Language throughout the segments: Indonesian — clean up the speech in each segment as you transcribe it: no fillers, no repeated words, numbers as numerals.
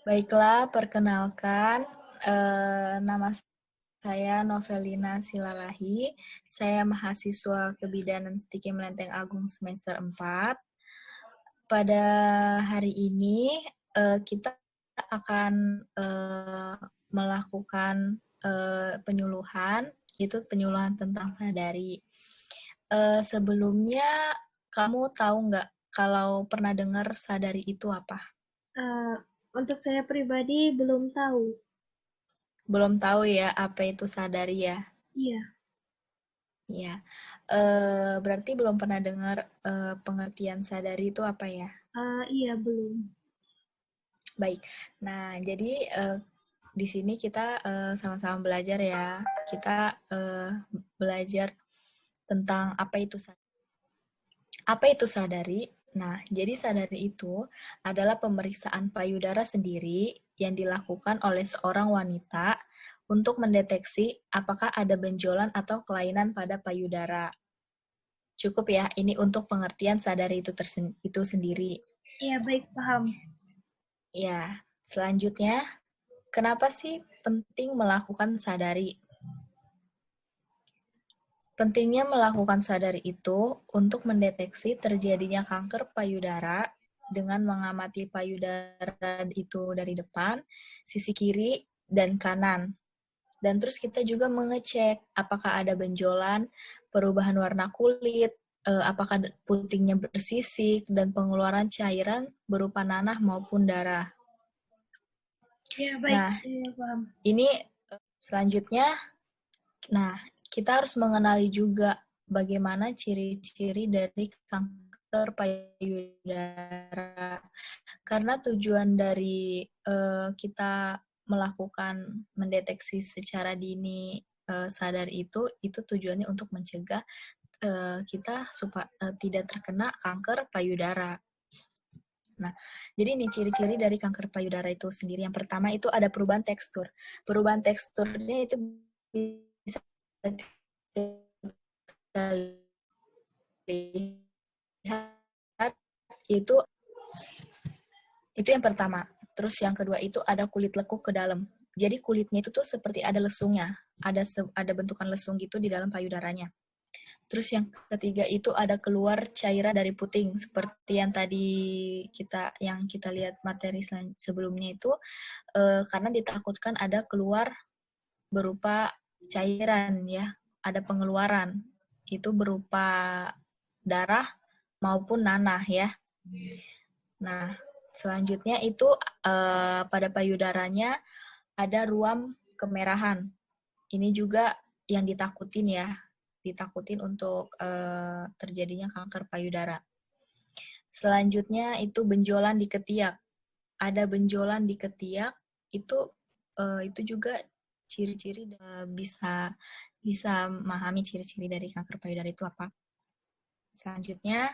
Baiklah, perkenalkan, nama saya Novelina Silalahi. Saya mahasiswa Kebidanan Stiki Melenteng Agung semester 4. Pada hari ini, kita akan melakukan penyuluhan, itu penyuluhan tentang sadari. Sebelumnya, kamu tahu nggak kalau pernah dengar sadari itu apa? Eh, untuk saya pribadi belum tahu. Belum tahu ya apa itu sadari ya? Iya, Iya. Berarti belum pernah dengar pengertian sadari itu apa ya? iya belum. Baik. Nah, jadi di sini kita sama-sama belajar ya. Kita belajar tentang apa itu sadari. Nah, jadi sadari itu adalah pemeriksaan payudara sendiri yang dilakukan oleh seorang wanita untuk mendeteksi apakah ada benjolan atau kelainan pada payudara. Cukup ya, ini untuk pengertian sadari itu sendiri. Iya baik paham. Ya, selanjutnya, kenapa sih penting melakukan sadari? Pentingnya melakukan sadari itu untuk mendeteksi terjadinya kanker payudara dengan mengamati payudara itu dari depan, sisi kiri, dan kanan. Dan terus kita juga mengecek apakah ada benjolan, perubahan warna kulit, apakah putingnya bersisik, dan pengeluaran cairan berupa nanah maupun darah. Iya baik, Nah, saya paham. ini selanjutnya, nah kita harus mengenali juga bagaimana ciri-ciri dari kanker payudara. Karena tujuan dari kita melakukan mendeteksi secara dini sadar itu tujuannya untuk mencegah kita supaya tidak terkena kanker payudara. Nah, jadi ini ciri-ciri dari kanker payudara itu sendiri. Yang pertama itu ada perubahan tekstur. Perubahan teksturnya itu bisa kita lihat itu yang pertama. Terus yang kedua itu ada kulit lekuk ke dalam. Jadi kulitnya itu tuh seperti ada lesungnya, ada bentukan lesung gitu di dalam payudaranya. Terus yang ketiga itu ada keluar cairan dari puting seperti yang tadi kita lihat materi sebelumnya itu karena ditakutkan ada keluar berupa cairan ya, ada pengeluaran itu berupa darah maupun nanah ya. Nah, selanjutnya itu pada payudaranya ada ruam kemerahan. Ini juga yang ditakutin untuk terjadinya kanker payudara. Selanjutnya itu benjolan di ketiak. Ada benjolan di ketiak itu juga ciri-ciri bisa bisa memahami ciri-ciri dari kanker payudara itu apa. Selanjutnya,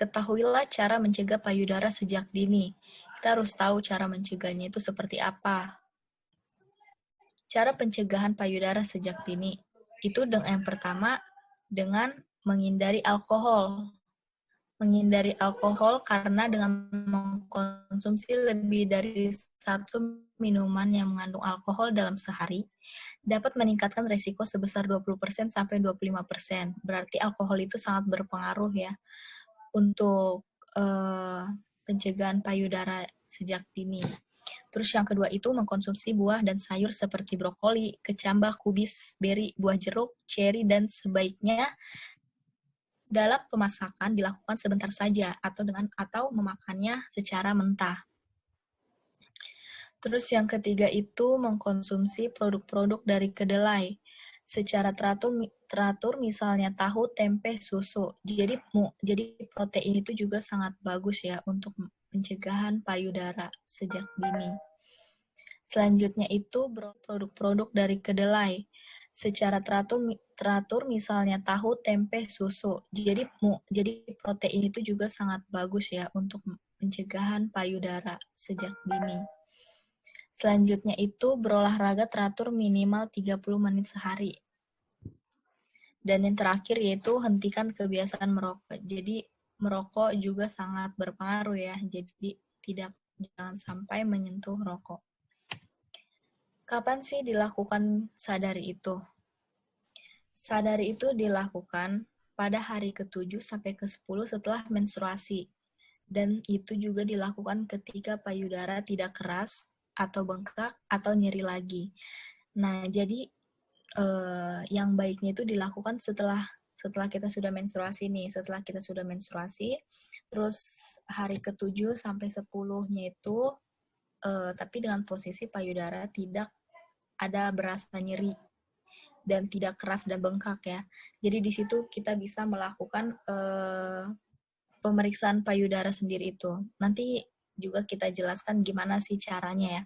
ketahuilah cara mencegah payudara sejak dini. Kita harus tahu cara mencegahnya itu seperti apa. Cara pencegahan payudara sejak dini itu yang pertama dengan menghindari alkohol. Menghindari alkohol karena dengan mengkonsumsi lebih dari satu minuman yang mengandung alkohol dalam sehari dapat meningkatkan resiko sebesar 20% sampai 25%. Berarti alkohol itu sangat berpengaruh ya untuk pencegahan payudara sejak dini. Terus yang kedua itu mengkonsumsi buah dan sayur seperti brokoli, kecambah, kubis, beri, buah jeruk, ceri, dan sebaiknya dalam pemasakan dilakukan sebentar saja atau memakannya secara mentah. Terus yang ketiga itu mengkonsumsi produk-produk dari kedelai secara teratur misalnya tahu, tempe, susu. Jadi protein itu juga sangat bagus ya untuk pencegahan payudara sejak dini. Selanjutnya itu produk-produk dari kedelai secara teratur misalnya tahu, tempe, susu. Jadi protein itu juga sangat bagus ya untuk pencegahan payudara sejak dini. Selanjutnya itu berolahraga teratur minimal 30 menit sehari. Dan yang terakhir yaitu hentikan kebiasaan merokok. Jadi merokok juga sangat berpengaruh ya. Jadi tidak jangan sampai menyentuh rokok. Kapan sih dilakukan sadari itu? Sadari itu dilakukan pada hari ke-7 sampai ke-10 setelah menstruasi. Dan itu juga dilakukan ketika payudara tidak keras atau bengkak atau nyeri lagi. Nah, jadi yang baiknya itu dilakukan setelah kita sudah menstruasi nih. Setelah kita sudah menstruasi, terus hari ke-7 sampai 10-nya itu tapi dengan posisi payudara tidak ada berasa nyeri dan tidak keras dan bengkak ya. Jadi di situ kita bisa melakukan pemeriksaan payudara sendiri itu. Nanti juga kita jelaskan gimana sih caranya ya.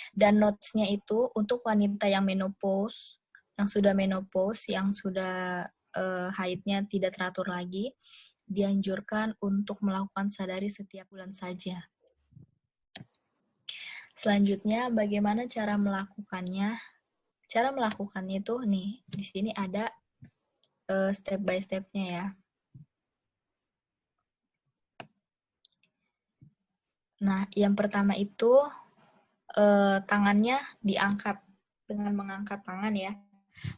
Dan notes-nya itu untuk wanita yang menopause, yang sudah menopause, yang sudah haidnya tidak teratur lagi, dianjurkan untuk melakukan sadari setiap bulan saja. Selanjutnya, bagaimana cara melakukannya? Cara melakukannya itu nih, di sini ada step by step-nya ya. Nah, yang pertama itu tangannya diangkat dengan mengangkat tangan ya.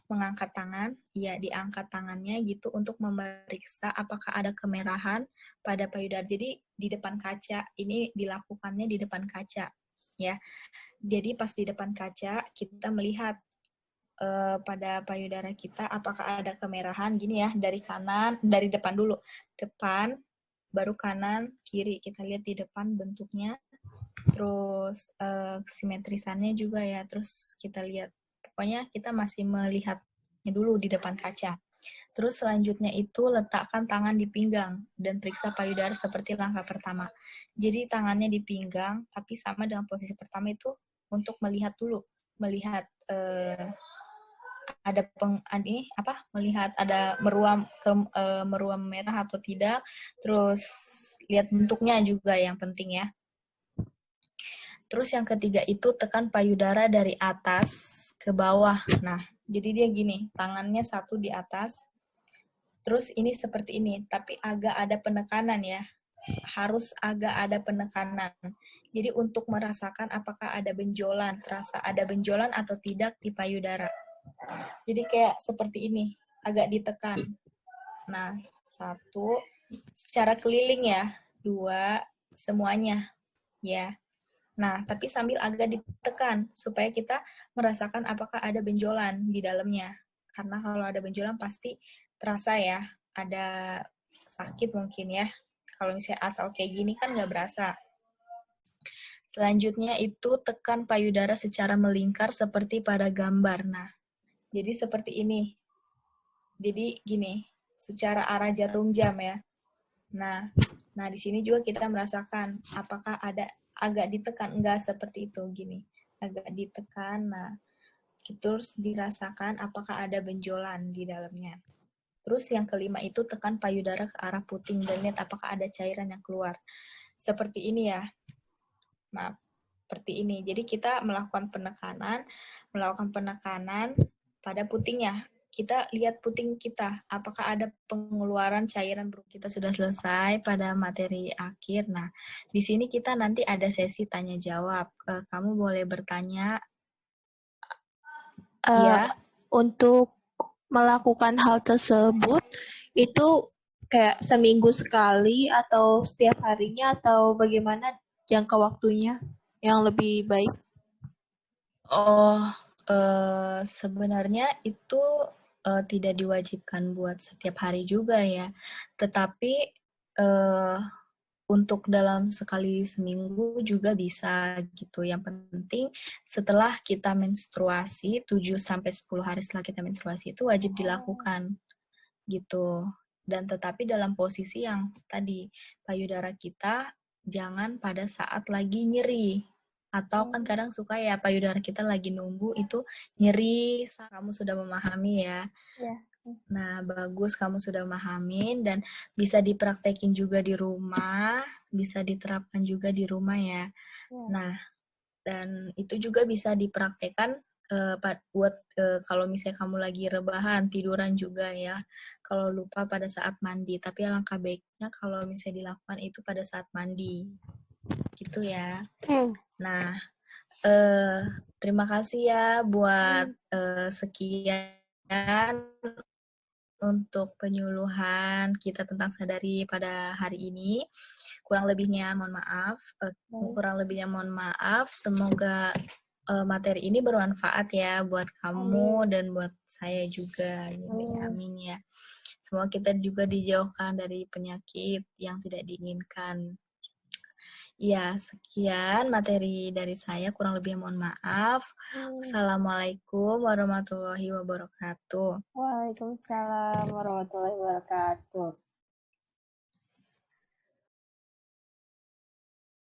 Mengangkat tangan, ya diangkat tangannya gitu untuk memeriksa apakah ada kemerahan pada payudara. Jadi di depan kaca, ini dilakukannya di depan kaca ya. Jadi pas di depan kaca kita melihat pada payudara kita apakah ada kemerahan gini ya, dari kanan, dari depan dulu. Depan, baru kanan, kiri. Kita lihat di depan bentuknya. Terus simetrisannya juga ya. Terus kita lihat. Pokoknya kita masih melihatnya dulu di depan kaca. Terus selanjutnya itu letakkan tangan di pinggang dan periksa payudara seperti langkah pertama. Jadi tangannya di pinggang, tapi sama dengan posisi pertama itu untuk melihat dulu. Melihat ada melihat ada meruam merah atau tidak, terus lihat bentuknya juga yang penting ya. Terus yang ketiga itu tekan payudara dari atas ke bawah. Nah, jadi dia gini, tangannya satu di atas, terus ini seperti ini, tapi agak ada penekanan ya, harus agak ada penekanan. Jadi untuk merasakan apakah ada benjolan, terasa ada benjolan atau tidak di payudara. Jadi kayak seperti ini, agak ditekan. Nah, satu, secara keliling ya. Dua, semuanya. Ya. Nah, tapi sambil agak ditekan, supaya kita merasakan apakah ada benjolan di dalamnya. Karena kalau ada benjolan pasti terasa ya, ada sakit mungkin ya. Kalau misalnya asal kayak gini kan nggak berasa. Selanjutnya itu tekan payudara secara melingkar seperti pada gambar. Nah, jadi seperti ini. Jadi gini, secara arah jarum jam ya. Nah di sini juga kita merasakan apakah ada agak ditekan, enggak seperti itu gini. Agak ditekan. Nah, terus dirasakan apakah ada benjolan di dalamnya. Terus yang kelima itu tekan payudara ke arah puting dan lihat apakah ada cairan yang keluar. Seperti ini ya. Maaf, seperti ini. Jadi kita melakukan penekanan pada putingnya. Kita lihat puting kita, apakah ada pengeluaran cairan. Kita sudah selesai pada materi akhir. Nah, di sini kita nanti ada sesi tanya jawab. Kamu boleh bertanya. Ya. Untuk melakukan hal tersebut itu kayak seminggu sekali atau setiap harinya atau bagaimana jangka waktunya yang lebih baik? Sebenarnya itu tidak diwajibkan buat setiap hari juga ya. Tetapi untuk dalam sekali seminggu juga bisa gitu. Yang penting setelah kita menstruasi, 7-10 hari setelah kita menstruasi itu wajib dilakukan gitu. Dan tetapi dalam posisi yang tadi, payudara kita jangan pada saat lagi nyeri. Atau kan kadang suka ya payudara kita lagi nunggu itu nyeri. Kamu sudah memahami ya. Ya. Nah, bagus kamu sudah memahamin dan bisa dipraktekin juga di rumah, bisa diterapkan juga di rumah ya. Nah, dan itu juga bisa dipraktekkan buat kalau misalnya kamu lagi rebahan, tiduran juga ya. Kalau lupa pada saat mandi, tapi alangkah baiknya kalau misalnya dilakukan itu pada saat mandi. Gitu ya. Hmm. Nah, terima kasih ya buat sekian untuk penyuluhan kita tentang sadari pada hari ini. Kurang lebihnya mohon maaf. Semoga materi ini bermanfaat ya buat kamu dan buat saya juga. Amin ya. Semoga kita juga dijauhkan dari penyakit yang tidak diinginkan. Ya, sekian materi dari saya. Kurang lebih mohon maaf. Assalamualaikum warahmatullahi wabarakatuh. Waalaikumsalam warahmatullahi wabarakatuh.